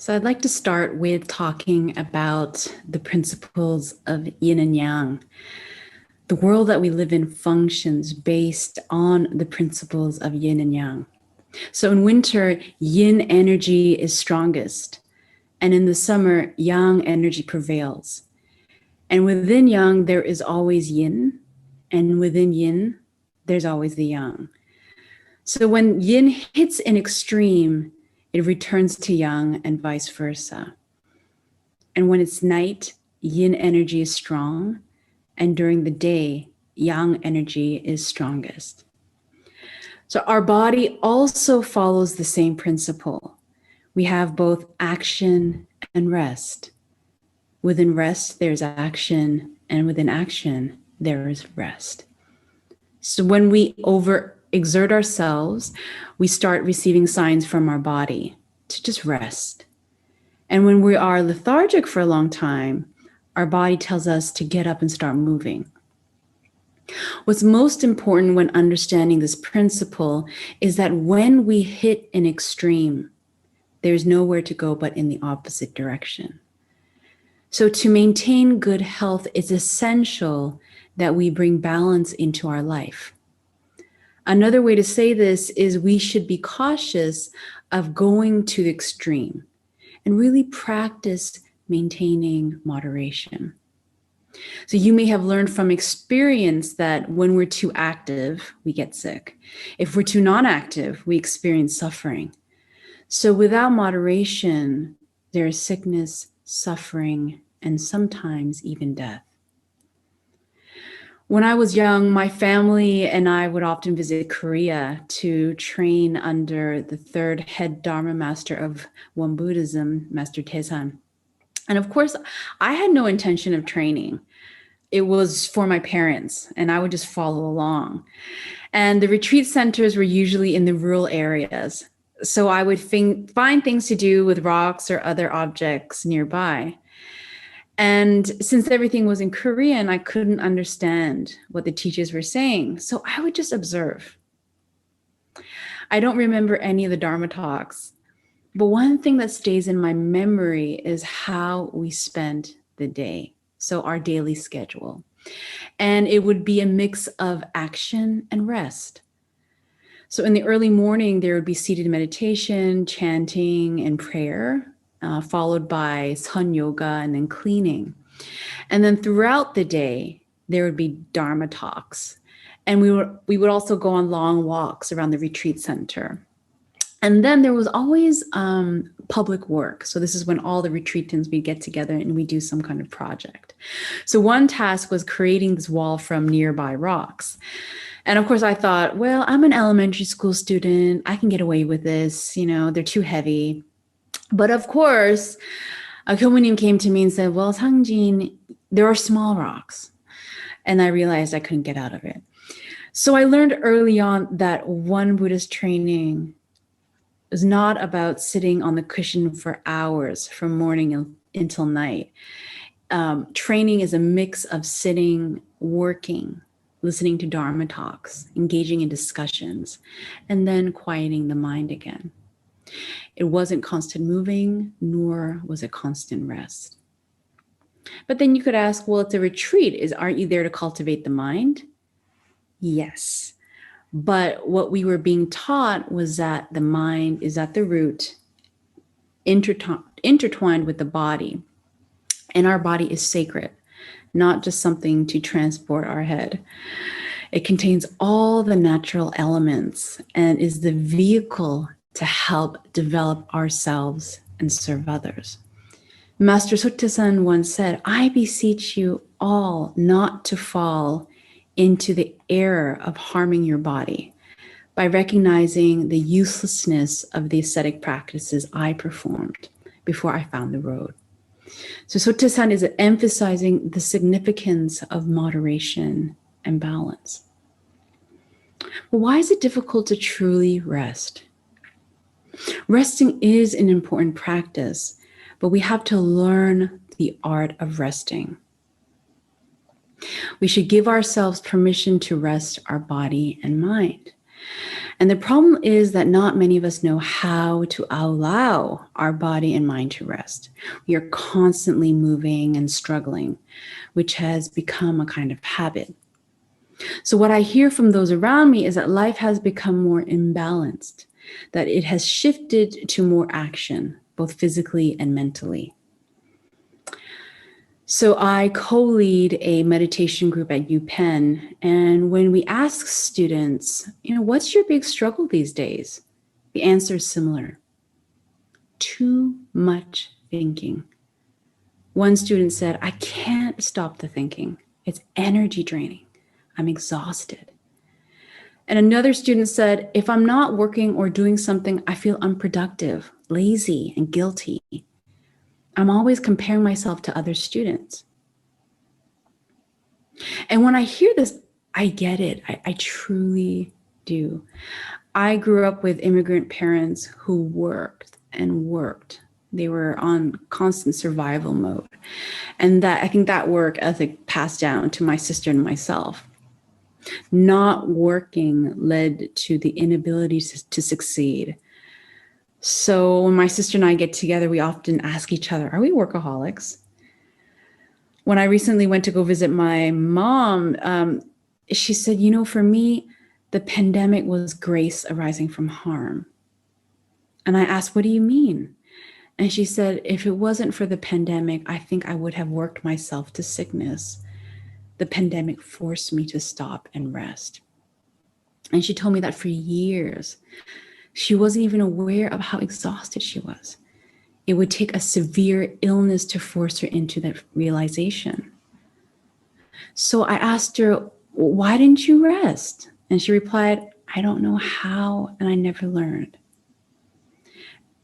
So I'd like to start with talking about the principles of yin and yang. The world that we live in functions based on the principles of yin and yang. So in winter, yin energy is strongest. And in the summer, yang energy prevails. And within yang, there is always yin. And within yin, there's always the yang. So when yin hits an extreme, it returns to yang and vice versa. And when it's night, yin energy is strong. And during the day, yang energy is strongest. So our body also follows the same principle. We have both action and rest. Within rest, there's action, and within action, there is rest. So when we overexert ourselves, we start receiving signs from our body to just rest. And when we are lethargic for a long time, our body tells us to get up and start moving. What's most important when understanding this principle is that when we hit an extreme, there's nowhere to go but in the opposite direction. So to maintain good health, it's essential that we bring balance into our life. Another way to say this is we should be cautious of going to the extreme and really practice maintaining moderation. So you may have learned from experience that when we're too active, we get sick. If we're too non-active, we experience suffering. So without moderation, there is sickness, suffering, and sometimes even death. When I was young, my family and I would often visit Korea to train under the third head Dharma master of Won Buddhism, Master Taesan. And of course, I had no intention of training. It was for my parents, and I would just follow along. And the retreat centers were usually in the rural areas. So I would find things to do with rocks or other objects nearby. And since everything was in Korean, I couldn't understand what the teachers were saying. So I would just observe. I don't remember any of the Dharma talks, but one thing that stays in my memory is how we spent the day. So our daily schedule. And it would be a mix of action and rest. So in the early morning, there would be seated meditation, chanting, and prayer, followed by sun yoga and then cleaning. And then throughout the day, there would be Dharma talks. And we would also go on long walks around the retreat center. And then there was always public work. So this is when all the retreatants, we get together and we do some kind of project. So one task was creating this wall from nearby rocks. And of course I thought, well, I'm an elementary school student. I can get away with this. They're too heavy. But of course, a Kyomunim came to me and said, well, Sangjin, there are small rocks. And I realized I couldn't get out of it. So I learned early on that one Buddhist training is not about sitting on the cushion for hours from morning until night. Training is a mix of sitting, working, listening to Dharma talks, engaging in discussions, and then quieting the mind again. It wasn't constant moving, nor was it constant rest. But then you could ask, well, it's a retreat. Aren't you there to cultivate the mind? Yes. But what we were being taught was that the mind is at the root, intertwined with the body. And our body is sacred, not just something to transport our head. It contains all the natural elements and is the vehicle to help develop ourselves and serve others. Master Sotasan once said, I beseech you all not to fall into the error of harming your body by recognizing the uselessness of the ascetic practices I performed before I found the road. So Sotasan is emphasizing the significance of moderation and balance. But why is it difficult to truly rest? Resting is an important practice, but we have to learn the art of resting. We should give ourselves permission to rest our body and mind. And the problem is that not many of us know how to allow our body and mind to rest. We are constantly moving and struggling, which has become a kind of habit. So what I hear from those around me is that life has become more imbalanced, that it has shifted to more action, both physically and mentally. So I co-lead a meditation group at UPenn, and when we ask students, what's your big struggle these days? The answer is similar. Too much thinking. One student said, I can't stop the thinking. It's energy draining. I'm exhausted. And another student said, if I'm not working or doing something, I feel unproductive, lazy, and guilty. I'm always comparing myself to other students. And when I hear this, I get it. I truly do. I grew up with immigrant parents who worked and worked. They were on constant survival mode. And I think that work ethic passed down to my sister and myself. Not working led to the inability to succeed. So when my sister and I get together, we often ask each other, are we workaholics? When I recently went to go visit my mom, she said, for me, the pandemic was grace arising from harm. And I asked, what do you mean? And she said, if it wasn't for the pandemic, I think I would have worked myself to sickness. The pandemic forced me to stop and rest. And she told me that for years, she wasn't even aware of how exhausted she was. It would take a severe illness to force her into that realization. So I asked her, why didn't you rest? And she replied, I don't know how, and I never learned.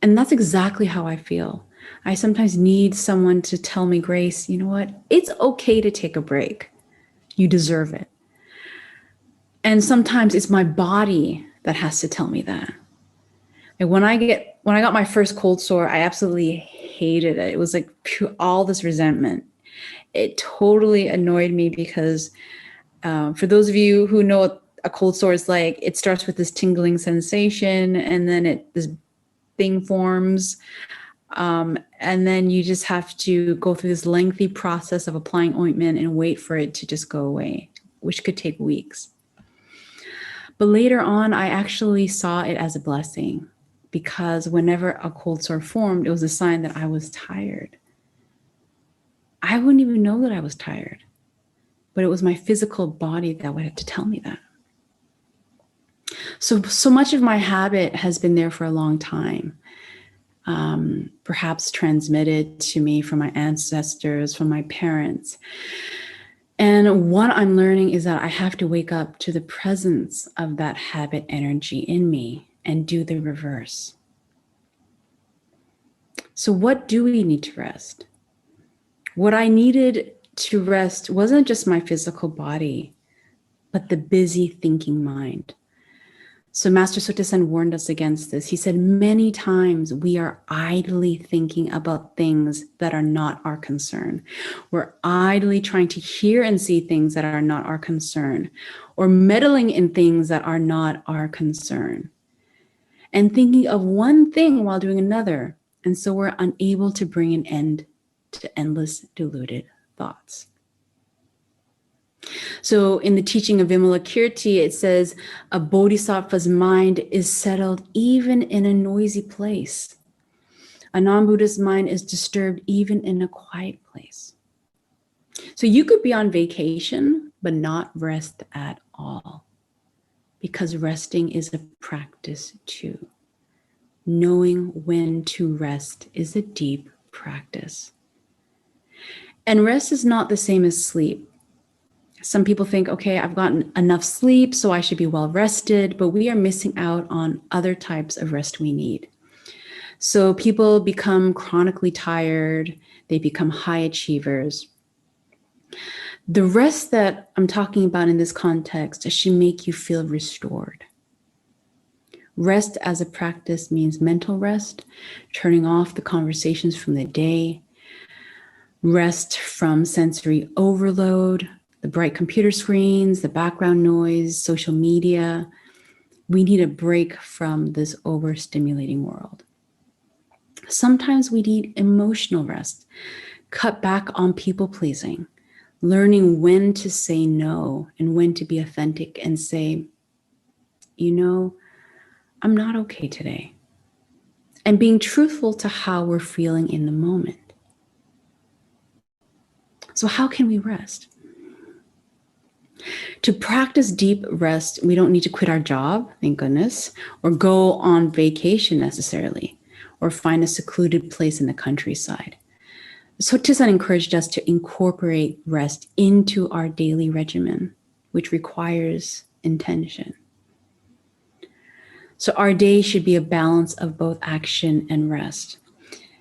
And that's exactly how I feel. I sometimes need someone to tell me, Grace, you know what? It's okay to take a break. You deserve it. And sometimes it's my body that has to tell me that. And when I got my first cold sore, I absolutely hated it. It was like all this resentment. It totally annoyed me because for those of you who know what a cold sore is like, it starts with this tingling sensation, and then this thing forms. And then you just have to go through this lengthy process of applying ointment and wait for it to just go away, which could take weeks. But later on, I actually saw it as a blessing, because whenever a cold sore formed, it was a sign that I was tired. I wouldn't even know that I was tired, but it was my physical body that would have to tell me that. So much of my habit has been there for a long time, perhaps transmitted to me from my ancestors, from my parents. And what I'm learning is that I have to wake up to the presence of that habit energy in me and do the reverse. So what do we need to rest? What I needed to rest wasn't just my physical body, but the busy thinking mind. So Master Sotasan warned us against this. He said, many times we are idly thinking about things that are not our concern. We're idly trying to hear and see things that are not our concern, or meddling in things that are not our concern, and thinking of one thing while doing another. And so we're unable to bring an end to endless deluded thoughts. So in the teaching of Vimalakirti, it says, a bodhisattva's mind is settled even in a noisy place. A non-Buddhist mind is disturbed even in a quiet place. So you could be on vacation, but not rest at all, because resting is a practice too. Knowing when to rest is a deep practice. And rest is not the same as sleep. Some people think, okay, I've gotten enough sleep, so I should be well rested, but we are missing out on other types of rest we need. So people become chronically tired, they become high achievers. The rest that I'm talking about in this context should make you feel restored. Rest as a practice means mental rest, turning off the conversations from the day, rest from sensory overload, the bright computer screens, the background noise, social media, We need a break from this overstimulating world. Sometimes we need emotional rest, cut back on people pleasing, learning when to say no and when to be authentic and say, I'm not okay today. And being truthful to how we're feeling in the moment. So how can we rest? To practice deep rest, we don't need to quit our job, thank goodness, or go on vacation necessarily, or find a secluded place in the countryside. So Tisan encouraged us to incorporate rest into our daily regimen, which requires intention. So our day should be a balance of both action and rest.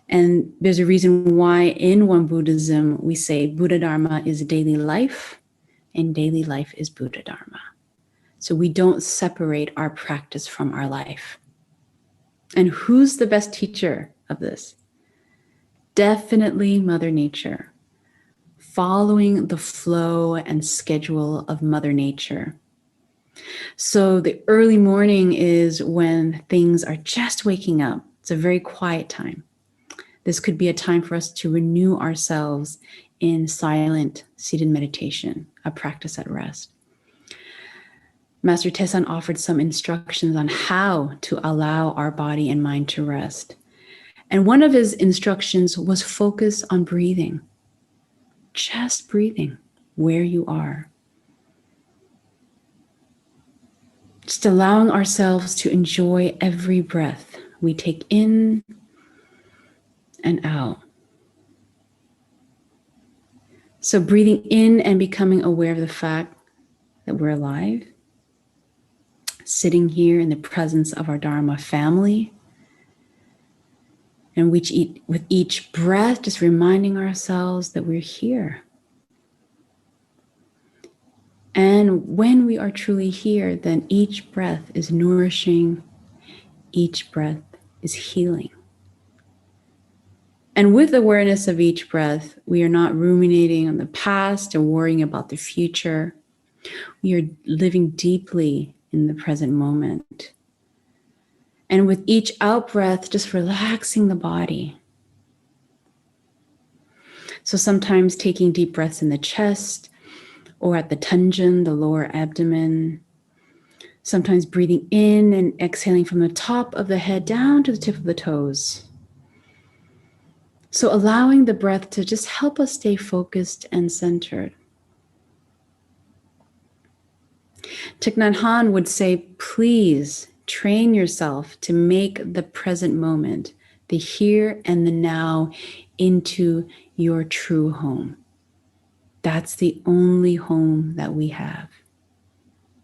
And there's a reason why in Won Buddhism, we say Buddha Dharma is daily life and daily life is Buddha Dharma. So we don't separate our practice from our life. And who's the best teacher of this? Definitely Mother Nature. Following the flow and schedule of Mother Nature. So the early morning is when things are just waking up. It's a very quiet time. This could be a time for us to renew ourselves in silent seated meditation, a practice at rest. Master Tesan offered some instructions on how to allow our body and mind to rest. And one of his instructions was focus on breathing. Just breathing where you are. Just allowing ourselves to enjoy every breath we take in and out. So breathing in and becoming aware of the fact that we're alive, sitting here in the presence of our Dharma family, and with each breath, just reminding ourselves that we're here. And when we are truly here, then each breath is nourishing, each breath is healing. And with awareness of each breath, we are not ruminating on the past or worrying about the future. We are living deeply in the present moment. And with each out breath, just relaxing the body. So sometimes taking deep breaths in the chest or at the tanjin, the lower abdomen. Sometimes breathing in and exhaling from the top of the head down to the tip of the toes. So allowing the breath to just help us stay focused and centered. Thich Nhat Hanh would say, please train yourself to make the present moment, the here and the now, into your true home. That's the only home that we have.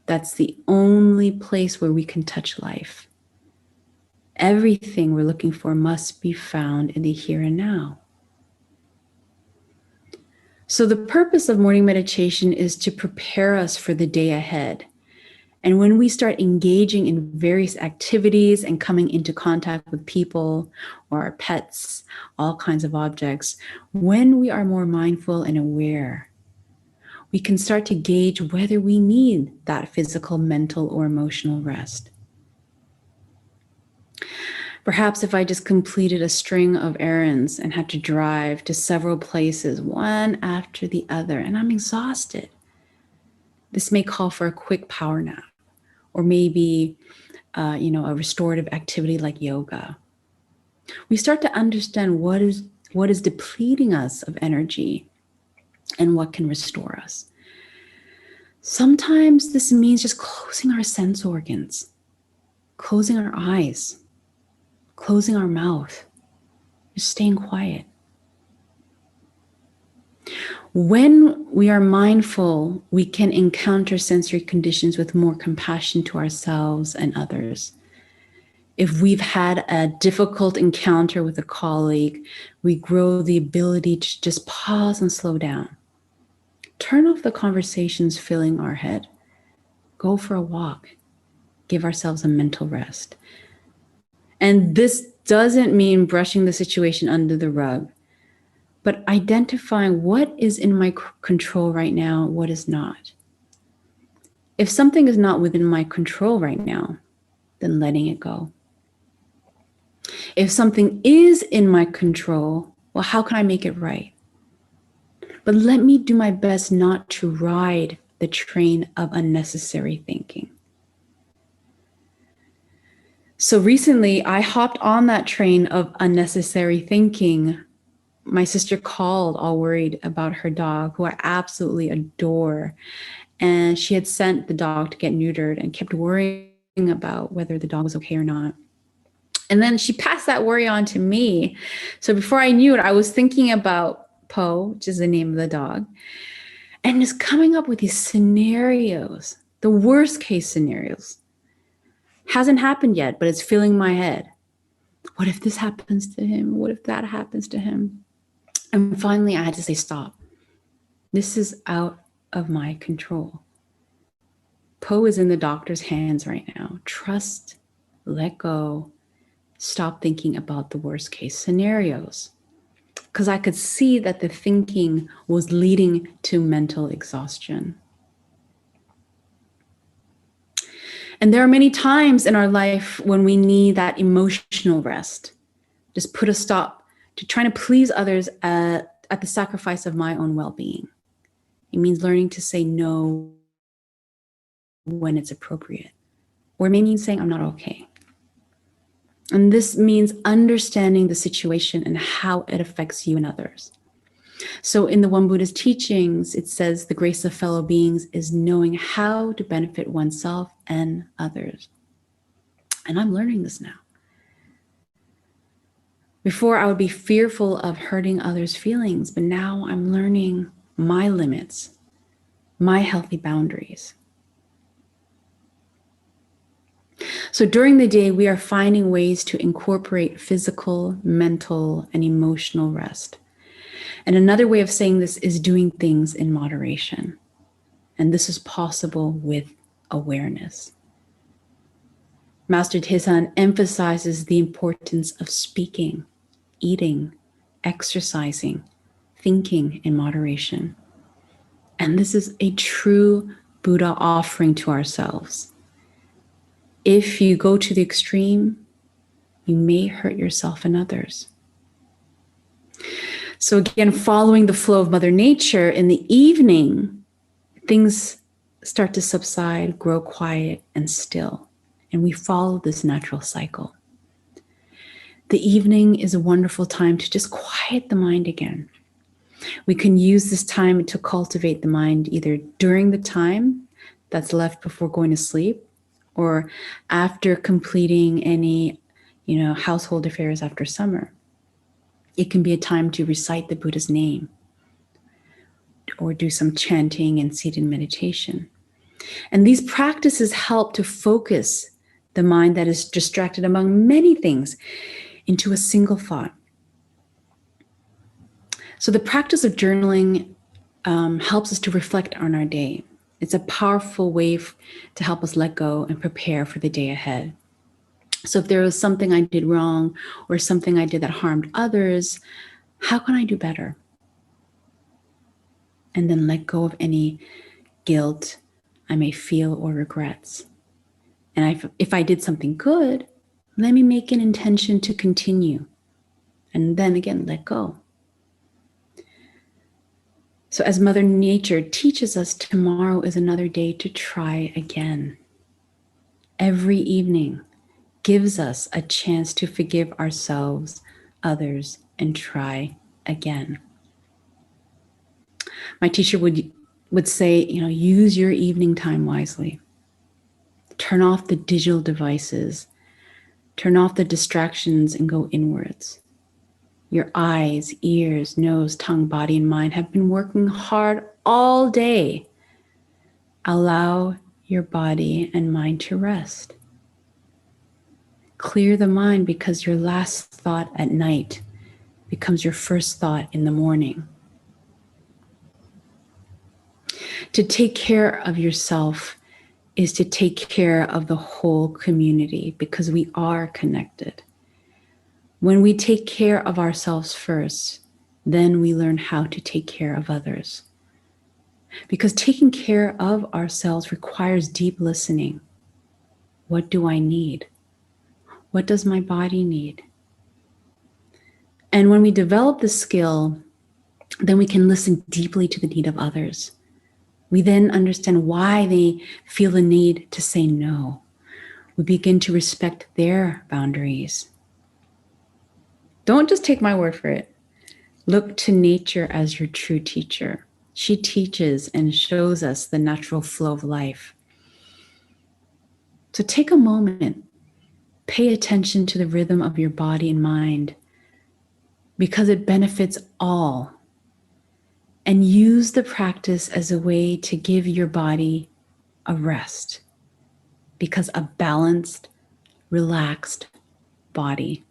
That's the only place where we can touch life. Everything we're looking for must be found in the here and now. So the purpose of morning meditation is to prepare us for the day ahead. And when we start engaging in various activities and coming into contact with people or our pets, all kinds of objects, when we are more mindful and aware, we can start to gauge whether we need that physical, mental, or emotional rest. Perhaps if I just completed a string of errands and had to drive to several places, one after the other, and I'm exhausted, this may call for a quick power nap, or maybe a restorative activity like yoga. We start to understand what is depleting us of energy and what can restore us. Sometimes this means just closing our sense organs, closing our eyes, closing our mouth, just staying quiet. When we are mindful, we can encounter sensory conditions with more compassion to ourselves and others. If we've had a difficult encounter with a colleague, we grow the ability to just pause and slow down. Turn off the conversations filling our head. Go for a walk. Give ourselves a mental rest. And this doesn't mean brushing the situation under the rug, but identifying what is in my control right now, what is not. If something is not within my control right now, then letting it go. If something is in my control, well, how can I make it right? But let me do my best not to ride the train of unnecessary thinking. So recently, I hopped on that train of unnecessary thinking. My sister called all worried about her dog, who I absolutely adore. And she had sent the dog to get neutered and kept worrying about whether the dog was okay or not. And then she passed that worry on to me. So before I knew it, I was thinking about Poe, which is the name of the dog, and just coming up with these scenarios, the worst case scenarios. Hasn't happened yet, but it's filling my head. What if this happens to him? What if that happens to him? And finally, I had to say, stop. This is out of my control. Poe is in the doctor's hands right now. Trust, let go, stop thinking about the worst case scenarios. Because I could see that the thinking was leading to mental exhaustion. And there are many times in our life when we need that emotional rest. Just put a stop to trying to please others at the sacrifice of my own well-being. It means learning to say no when it's appropriate. Or it may mean saying I'm not okay. And this means understanding the situation and how it affects you and others. So in the One Buddha's teachings, it says the grace of fellow beings is knowing how to benefit oneself and others. And I'm learning this now. Before, I would be fearful of hurting others' feelings, but now I'm learning my limits, my healthy boundaries. So during the day, we are finding ways to incorporate physical, mental, and emotional rest. And another way of saying this is doing things in moderation. And this is possible with awareness. Master Tizan emphasizes the importance of speaking, eating, exercising, thinking in moderation. And this is a true Buddha offering to ourselves. If you go to the extreme, you may hurt yourself and others. So again, following the flow of Mother Nature, in the evening, things start to subside, grow quiet and still. And we follow this natural cycle. The evening is a wonderful time to just quiet the mind again. We can use this time to cultivate the mind either during the time that's left before going to sleep or after completing any, household affairs after summer. It can be a time to recite the Buddha's name or do some chanting and seated meditation. And these practices help to focus the mind that is distracted among many things into a single thought. So the practice of journaling helps us to reflect on our day. It's a powerful way to help us let go and prepare for the day ahead. So if there was something I did wrong or something I did that harmed others, how can I do better? And then let go of any guilt I may feel or regrets. And if I did something good, let me make an intention to continue. And then again, let go. So as Mother Nature teaches us, tomorrow is another day to try again. Every evening gives us a chance to forgive ourselves, others, and try again. My teacher would say, use your evening time wisely. Turn off the digital devices. Turn off the distractions and go inwards. Your eyes, ears, nose, tongue, body, and mind have been working hard all day. Allow your body and mind to rest. Clear the mind because your last thought at night becomes your first thought in the morning. To take care of yourself is to take care of the whole community because we are connected. When we take care of ourselves first, then we learn how to take care of others. Because taking care of ourselves requires deep listening. What do I need? What does my body need? And when we develop the skill, then we can listen deeply to the need of others. We then understand why they feel the need to say no. We begin to respect their boundaries. Don't just take my word for it. Look to nature as your true teacher. She teaches and shows us the natural flow of life. So take a moment, pay attention to the rhythm of your body and mind, because it benefits all. And use the practice as a way to give your body a rest, because a balanced, relaxed body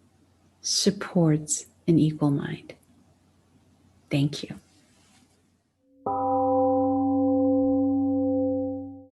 supports an equal mind. Thank you.